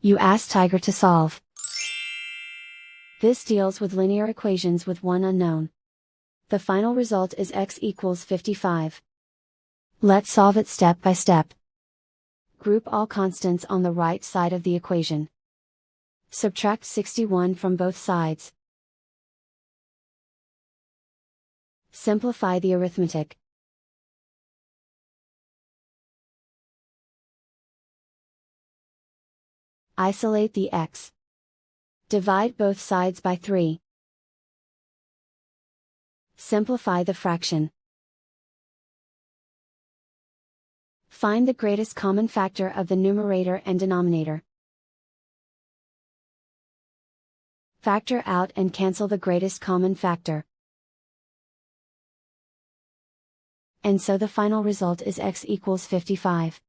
You ask Tiger to solve. This deals with linear equations with one unknown. The final result is x equals 55. Let's solve it step by step. Group all constants on the right side of the equation. Subtract 61 from both sides. Simplify the arithmetic. Isolate the x. Divide both sides by 3. Simplify the fraction. Find the greatest common factor of the numerator and denominator. Factor out and cancel the greatest common factor. And so the final result is x equals 55.